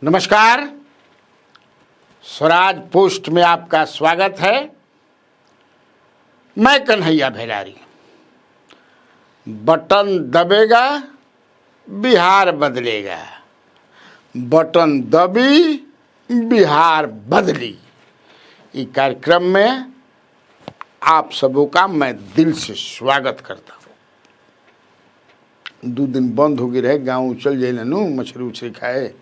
नमस्कार, स्वराज पोस्ट में आपका स्वागत है। मैं कन्हैया भेलारी। बटन दबेगा, बिहार बदलेगा। बटन दबी, बिहार बदली। इस कार्यक्रम में आप सबों का मैं दिल से स्वागत करता हूँ। 2 दिन बंद हो गए रहे, गाँव चल जाए नू, मछली उछली खाए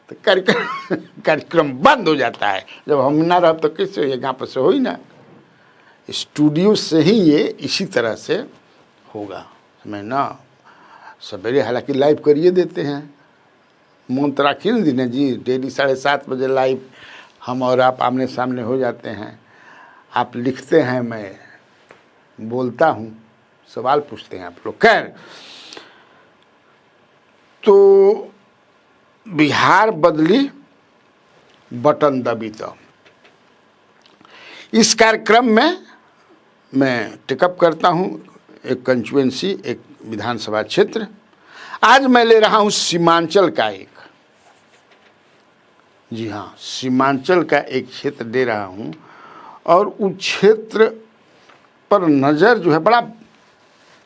तो कार्यक्रम बंद हो जाता है। जब हम ना रह तो किससे यहाँ पर से हो ही ना। स्टूडियो से ही ये इसी तरह से होगा। मैं ना सवेरे हालांकि लाइव करिए देते हैं, मन तो राखिए ना दीना जी। डेली 7:30 बजे लाइव हम और आप आमने सामने हो जाते हैं। आप लिखते हैं, मैं बोलता हूँ, सवाल पूछते हैं आप लोग। खैर, तो बिहार बदली, बटन दबी। तो इस कार्यक्रम में मैं टिकअप करता हूं एक कंस्टिट्यूएंसी, एक विधानसभा क्षेत्र। आज मैं ले रहा हूं सीमांचल का जी हाँ, सीमांचल का एक क्षेत्र दे रहा हूं। और उस क्षेत्र पर नज़र जो है,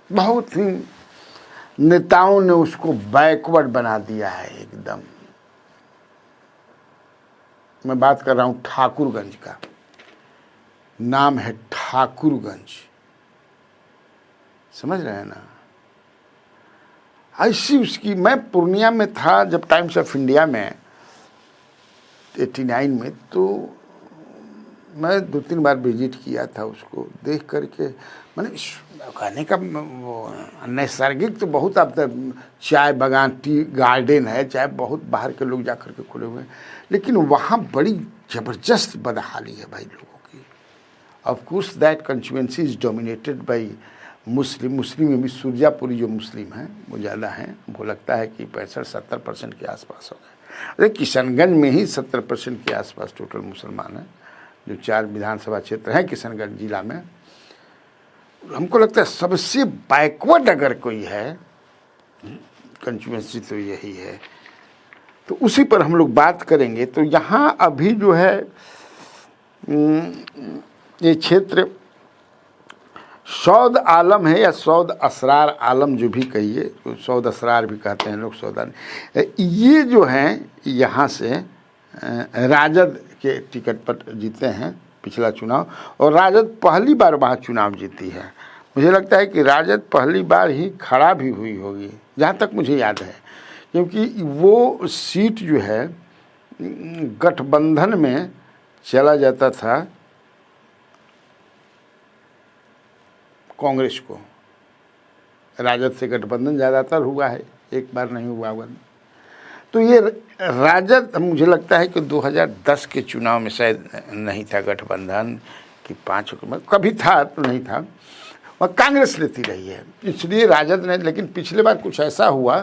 बहुत ही नेताओं ने उसको बैकवर्ड बना दिया है एकदम। मैं बात कर रहा हूं ठाकुरगंज का। नाम है ठाकुरगंज, समझ रहे हैं ना। ऐसी उसकी, मैं पूर्णिया में था जब टाइम्स ऑफ इंडिया में 89 में, तो मैं 2-3 बार विजिट किया था उसको। देख करके मैंने कहने का, वो नैसर्गिक तो बहुत, अब तक चाय बागान, टी गार्डन है, चाहे बहुत बाहर के लोग जाकर के खुले हुए हैं, लेकिन वहाँ बड़ी ज़बरदस्त बदहाली है भाई लोगों की। Of course that constituency is dominated by Muslim में भी सुरजापुरी जो मुस्लिम हैं वो ज़्यादा हैं। हमको लगता है कि 65-70% के आसपास हो गए। अरे किशनगंज में ही 70% के आसपास टोटल मुसलमान हैं, जो 4 विधानसभा क्षेत्र हैं किशनगंज जिला में। हमको लगता है सबसे बैकवर्ड अगर कोई है कंस्टिट्यूएंसी तो यही है। तो उसी पर हम लोग बात करेंगे। तो यहाँ अभी जो है ये क्षेत्र सौद आलम है, या सौद असरार आलम जो भी कहिए, तो सौद असरार भी कहते हैं लोग, सौदा। ये जो हैं यहाँ से राजद के टिकट पर जीते हैं पिछला चुनाव, और राजद पहली बार वहाँ चुनाव जीती है। मुझे लगता है कि राजद पहली बार ही खड़ा भी हुई होगी, जहाँ तक मुझे याद है, क्योंकि वो सीट जो है गठबंधन में चला जाता था कांग्रेस को। राजद से गठबंधन ज़्यादातर हुआ है, एक बार नहीं हुआ हुआ। तो ये राजद, मुझे लगता है कि 2010 के चुनाव में शायद नहीं था गठबंधन, कि 5 में कभी था तो नहीं था, और कांग्रेस लेती रही है, इसलिए राजद ने। लेकिन पिछले बार कुछ ऐसा हुआ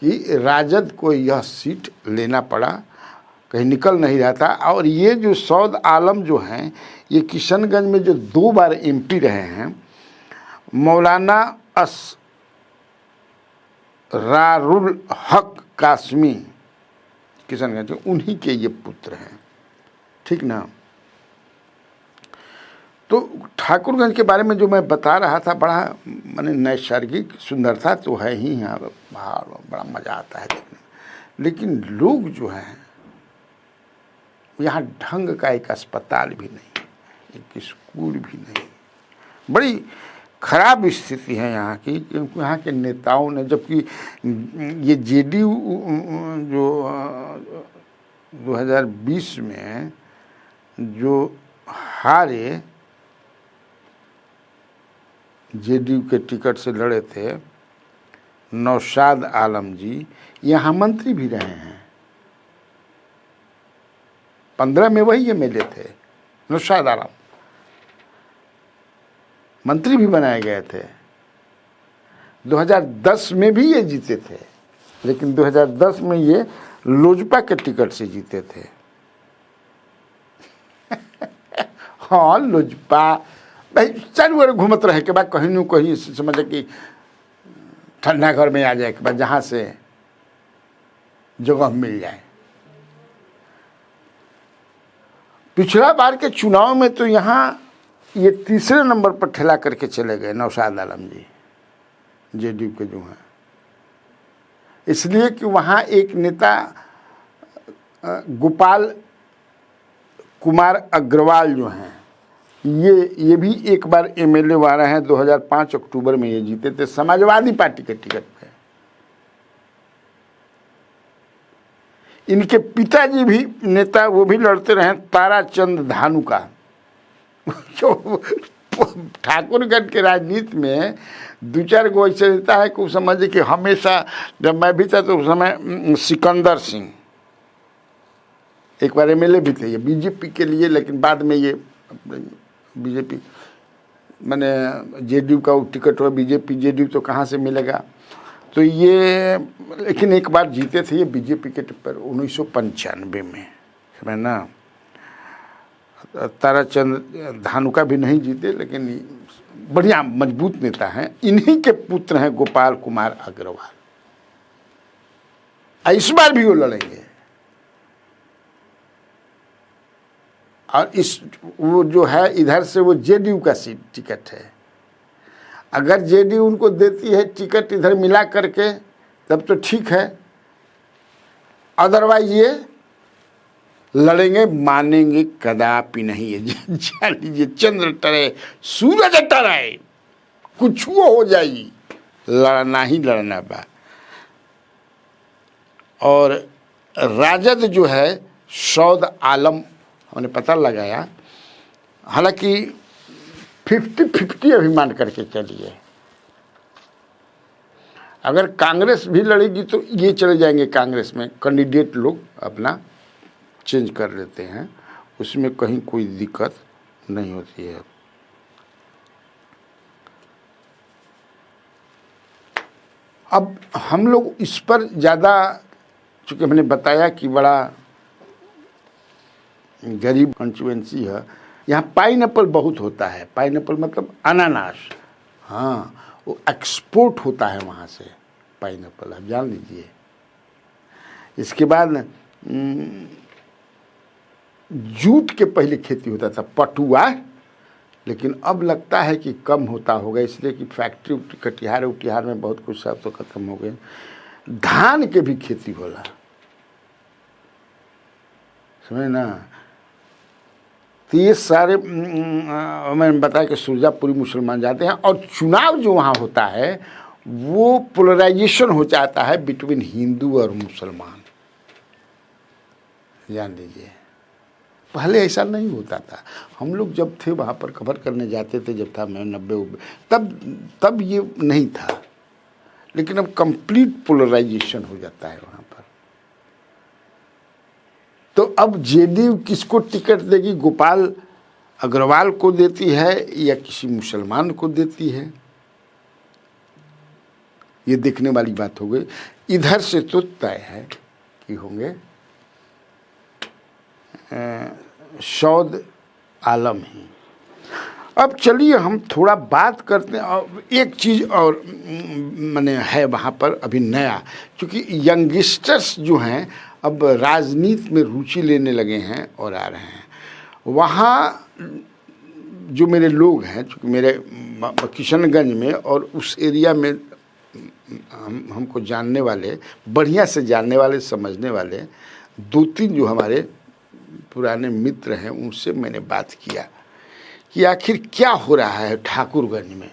कि राजद को यह सीट लेना पड़ा, कहीं निकल नहीं रहा था। और ये जो सौद आलम जो हैं, ये किशनगंज में जो 2 बार एमपी रहे हैं, मौलाना असरारुल हक कासमी किशनगंज, उन्हीं के ये पुत्र हैं, ठीक ना। तो ठाकुरगंज के बारे में जो मैं बता रहा था, बड़ा माने नैसर्गिक सुंदरता तो है ही यहाँ, बड़ा मज़ा आता है देखने। लेकिन लोग जो हैं, यहाँ ढंग का एक अस्पताल भी नहीं, एक स्कूल भी नहीं, बड़ी खराब स्थिति है यहाँ की। क्योंकि यहाँ के नेताओं ने, जबकि ये जेडीयू जो 2020 में जो हारे, जेडीयू के टिकट से लड़े थे, नौशाद आलम जी यहाँ मंत्री भी रहे हैं। 15 में वही एमएलए थे, नौशाद आलम मंत्री भी बनाए गए थे। 2010 में भी ये जीते थे, लेकिन 2010 में ये लोजपा के टिकट से जीते थे। हाँ, लोजपा भाई चारों ओर घूमत रहे के बाद कहीं न कहीं समझे कि ठंडा घर में आ जाए के बाद जहाँ से जगह मिल जाए। पिछला बार के चुनाव में तो यहाँ ये तीसरे नंबर पर ठेला करके चले गए नौशाद आलम जी, जेडीयू के जो हैं, इसलिए कि वहाँ एक नेता गोपाल कुमार अग्रवाल जो हैं, ये भी एक बार एमएलए आ रहे हैं। 2005 अक्टूबर में ये जीते थे समाजवादी पार्टी के टिकट पे। इनके पिताजी भी नेता, वो भी लड़ते रहे, ताराचंद धानुका। जो ठाकुरगढ़ के राजनीति में दो चार गो ऐसे रहता है कि समझे कि हमेशा, जब मैं भी था तो उस समय सिकंदर सिंह एक बार एमएलए भी थे, ये बीजेपी के लिए, लेकिन बाद में ये बीजेपी मैंने जेडीयू का टिकट हुआ, बीजेपी जेडीयू तो कहाँ से मिलेगा, तो ये लेकिन एक बार जीते थे ये बीजेपी के टिकट पर 1995 में, है ना। ताराचंद धानुका भी नहीं जीते, लेकिन बढ़िया मजबूत नेता हैं। इन्हीं के पुत्र हैं गोपाल कुमार अग्रवाल। इस बार भी वो लड़ेंगे। और इस वो जो है इधर से वो जेडीयू का सीट टिकट है। अगर जेडीयू उनको देती है टिकट इधर मिला करके तब तो ठीक है, अदरवाइज ये लड़ेंगे, मानेंगे कदापि नहीं। ये जान लीजिए, चंद्र टरे सूरज टरे कुछ वो हो जाएगी, लड़ना ही लड़ना बा। और राजद जो है सौद आलम, हमने पता लगाया, हालांकि 50-50 अभिमान करके चलिए। अगर कांग्रेस भी लड़ेगी तो ये चले जाएंगे कांग्रेस में, कैंडिडेट लोग अपना चेंज कर लेते हैं, उसमें कहीं कोई दिक्कत नहीं होती है। अब हम लोग इस पर ज़्यादा, चूँकि मैंने बताया कि बड़ा गरीब कंस्टिट्यूएंसी है, यहाँ पाइनएप्पल बहुत होता है। पाइनएप्पल मतलब अनानास, हाँ, वो एक्सपोर्ट होता है वहाँ से पाइनएप्पल, आप जान लीजिए। इसके बाद जूट के पहले खेती होता था, पटुआ, लेकिन अब लगता है कि कम होता होगा, इसलिए कि फैक्ट्री कटिहार उटिहार में बहुत कुछ सब तो ख़त्म हो गए। धान के भी खेती होला, समझे ना। तो ये सारे मैंने बताया कि सुरजापुरी मुसलमान जाते हैं, और चुनाव जो वहाँ होता है वो पोलराइजेशन हो जाता है बिटवीन हिंदू और मुसलमान, जान लीजिए। पहले ऐसा नहीं होता था। हम लोग जब थे वहाँ पर कवर करने जाते थे, जब था मैं 90, तब ये नहीं था, लेकिन अब कंप्लीट पोलराइजेशन हो जाता है वहाँ पर। तो अब जेडीयू किसको टिकट देगी, गोपाल अग्रवाल को देती है या किसी मुसलमान को देती है, ये देखने वाली बात हो गई। इधर से तो तय है कि होंगे सौद आलम ही। अब चलिए हम थोड़ा बात करते हैं, और एक चीज़ और मैंने है वहाँ पर अभी नया, क्योंकि यंगस्टर्स जो हैं अब राजनीति में रुचि लेने लगे हैं और आ रहे हैं। वहाँ जो मेरे लोग हैं, चूँकि मेरे किशनगंज में और उस एरिया में हमको जानने वाले, बढ़िया से जानने वाले, समझने वाले 2-3 जो हमारे पुराने मित्र हैं, उनसे मैंने बात किया कि आखिर क्या हो रहा है ठाकुरगंज में।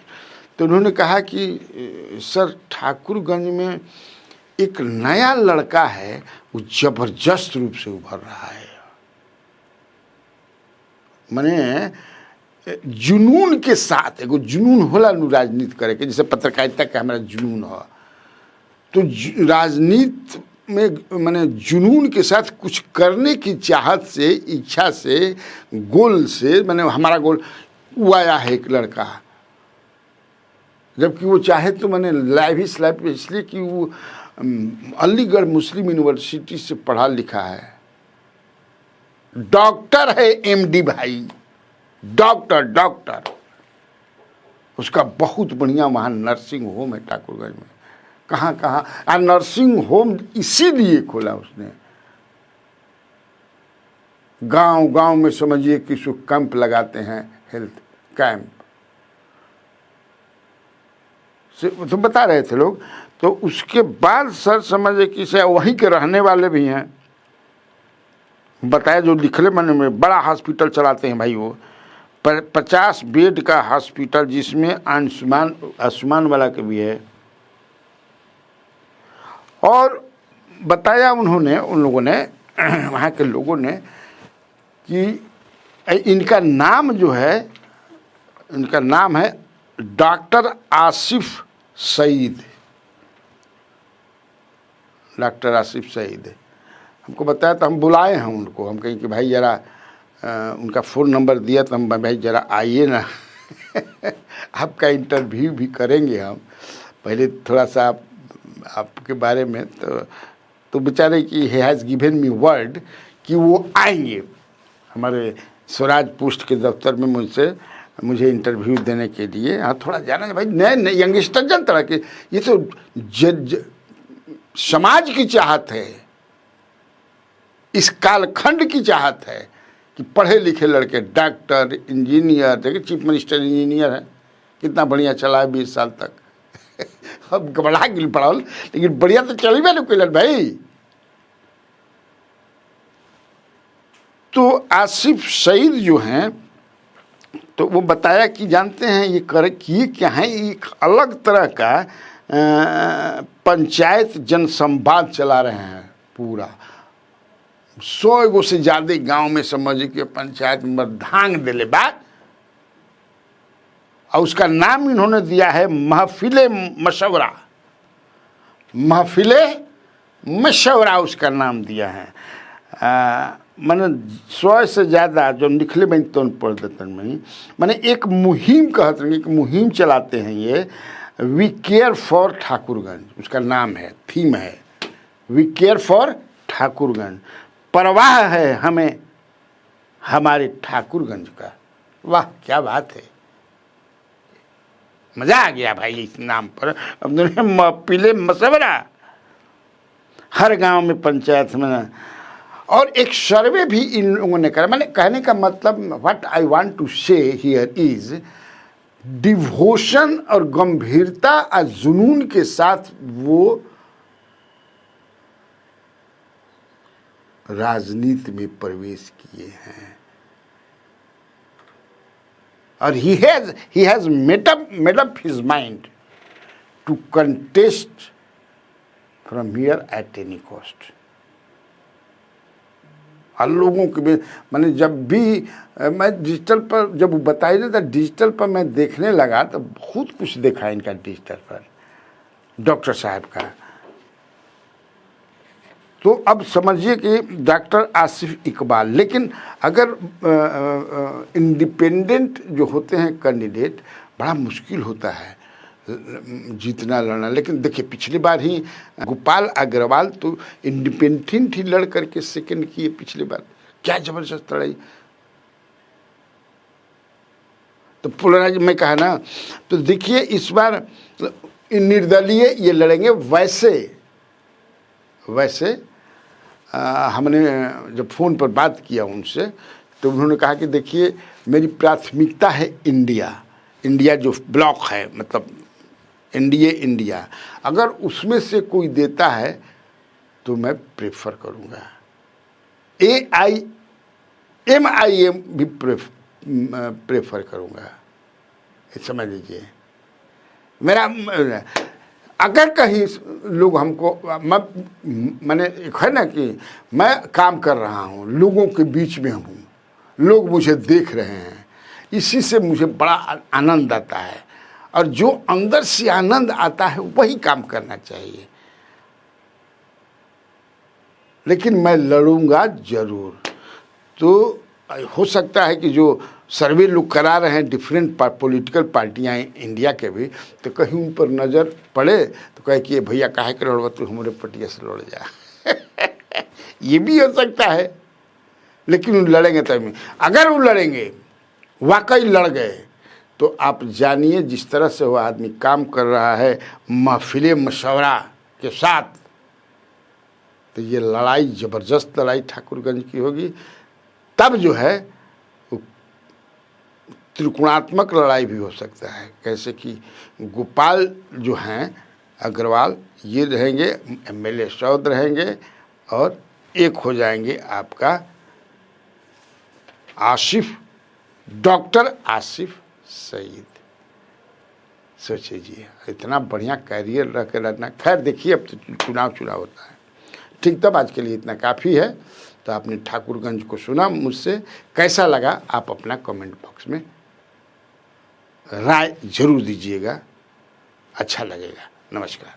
तो उन्होंने कहा कि सर, ठाकुरगंज में एक नया लड़का है, वो जबरदस्त रूप से उभर रहा है। माने जुनून के साथ, एगो जुनून होला नु राजनीति करे के, जैसे पत्रकारिता का हमारा जुनून हो, तो राजनीति में माने जुनून के साथ कुछ करने की चाहत से, इच्छा से, गोल से, माने हमारा गोल वो आया है एक लड़का। जबकि वो चाहे तो मैंने लाइव ही स्लाइव, इसलिए कि वो अलीगढ़ मुस्लिम यूनिवर्सिटी से पढ़ा लिखा है, डॉक्टर है, एमडी भाई, डॉक्टर। उसका बहुत बढ़िया वहाँ नर्सिंग होम है ठाकुरगंज में, कहाँ नर्सिंग होम इसीलिए खोला उसने, गांव गांव में समझिए कि कैंप लगाते हैं, हेल्थ कैंप से तो बता रहे थे लोग। तो उसके बाद सर समझिए कि से वहीं के रहने वाले भी हैं, बताया जो लिखले मैंने में बड़ा हॉस्पिटल चलाते हैं भाई वो, 50 बेड का हॉस्पिटल जिसमें आयुष्मान वाला के भी है। और बताया उन्होंने, उन लोगों ने वहाँ के लोगों ने कि इनका नाम जो है, इनका नाम है डॉक्टर आसिफ सईद, डॉक्टर आसिफ सईद। हमको बताया तो हम बुलाए हैं उनको, हम कहें कि भाई ज़रा उनका फ़ोन नंबर दिया तो हम भाई ज़रा आइए ना आपका इंटरव्यू भी करेंगे हम, पहले थोड़ा सा आपके बारे में। तो बेचारे कि he has given me word कि वो आएंगे हमारे स्वराज पोस्ट के दफ्तर में मुझे इंटरव्यू देने के लिए। हाँ थोड़ा जाना है भाई, नए यंगस्टर जनता के, ये तो समाज की चाहत है, इस कालखंड की चाहत है कि पढ़े लिखे लड़के डॉक्टर इंजीनियर, देखिए चीफ मिनिस्टर इंजीनियर है, कितना बढ़िया चला है 20 साल तक अब घबरा गिल पड़ाल, लेकिन बढ़िया तो चली भी कोई भाई। तो आसिफ सईद जो हैं, तो वो बताया कि जानते हैं ये किए क्या है, एक अलग तरह का पंचायत जनसंवाद चला रहे हैं। पूरा 100 से ज़्यादा गांव में समझ के पंचायत में धांग दिले बात, और उसका नाम इन्होंने दिया है महफिले मशवरा। महफिले मशवरा उसका नाम दिया है। मैंने 100 से ज़्यादा जो निकले मैं तो पढ़ देते हैं, मैंने एक मुहिम कहते हैं, एक मुहिम चलाते हैं ये, वी केयर फॉर ठाकुरगंज उसका नाम है, थीम है वी केयर फॉर ठाकुरगंज, परवाह है हमें हमारे ठाकुरगंज का। वाह क्या बात है, मजा आ गया भाई इस नाम पर। अब महफिले मशवरा हर गांव में पंचायत में। और एक सर्वे भी इन लोगों ने करा। मैंने कहने का मतलब व्हाट आई वांट टू से हियर इज डिवोशन और गंभीरता और जुनून के साथ वो राजनीति में प्रवेश किए हैं। और he has made up his mind to contest from here at any cost। और लोगों के भी मैंने जब भी मैं डिजिटल पर जब बताई ना, तो डिजिटल पर मैं देखने लगा तो बहुत कुछ देखा इनका डिजिटल पर, डॉक्टर साहब का। तो अब समझिए कि डॉक्टर आसिफ इकबाल, लेकिन अगर इंडिपेंडेंट जो होते हैं कैंडिडेट, बड़ा मुश्किल होता है जीतना लड़ना। लेकिन देखिए पिछली बार ही गोपाल अग्रवाल तो इंडिपेंडेंट ही लड़ करके सेकंड किए पिछली बार, क्या जबरदस्त लड़ाई। तो पोलराइज में कहा ना, तो देखिए इस बार निर्दलीय ये लड़ेंगे। वैसे हमने जब फ़ोन पर बात किया उनसे, तो उन्होंने कहा कि देखिए मेरी प्राथमिकता है इंडिया जो ब्लॉक है, मतलब एनडीए इंडिया, अगर उसमें से कोई देता है तो मैं प्रेफर करूँगा। MIM भी प्रेफर करूँगा, समझ लीजिए। मेरा अगर कहीं लोग हमको, मैंने एक है ना कि मैं काम कर रहा हूँ, लोगों के बीच में हूँ, लोग मुझे देख रहे हैं, इसी से मुझे बड़ा आनंद आता है। और जो अंदर से आनंद आता है वही काम करना चाहिए। लेकिन मैं लड़ूंगा जरूर। तो हो सकता है कि जो सर्वे लोग करा रहे हैं डिफरेंट पॉलिटिकल पार्टियां इंडिया के भी, तो कहीं उन पर नज़र पड़े तो कहे कि भैया काहे के लड़वा, तू हमारे पटिया से लड़ जा ये भी हो सकता है। लेकिन उन लड़ेंगे तभी, अगर वो लड़ेंगे, वाकई लड़ गए, तो आप जानिए जिस तरह से वो आदमी काम कर रहा है महफिले मशवरा के साथ, तो ये लड़ाई ज़बरदस्त लड़ाई ठाकुरगंज की होगी। तब जो है त्रिकोणात्मक लड़ाई भी हो सकता है। कैसे कि गोपाल जो हैं अग्रवाल ये रहेंगे, एमएलए सौद रहेंगे और एक हो जाएंगे आपका आसिफ, डॉक्टर आसिफ सईद। सोचिए जी, इतना बढ़िया कैरियर रह के रहना। खैर देखिए, अब तो चुनाव होता है। ठीक, तब आज के लिए इतना काफ़ी है। तो आपने ठाकुरगंज को सुना मुझसे, कैसा लगा आप अपना कमेंट बॉक्स में राय जरूर दीजिएगा, अच्छा लगेगा। नमस्कार।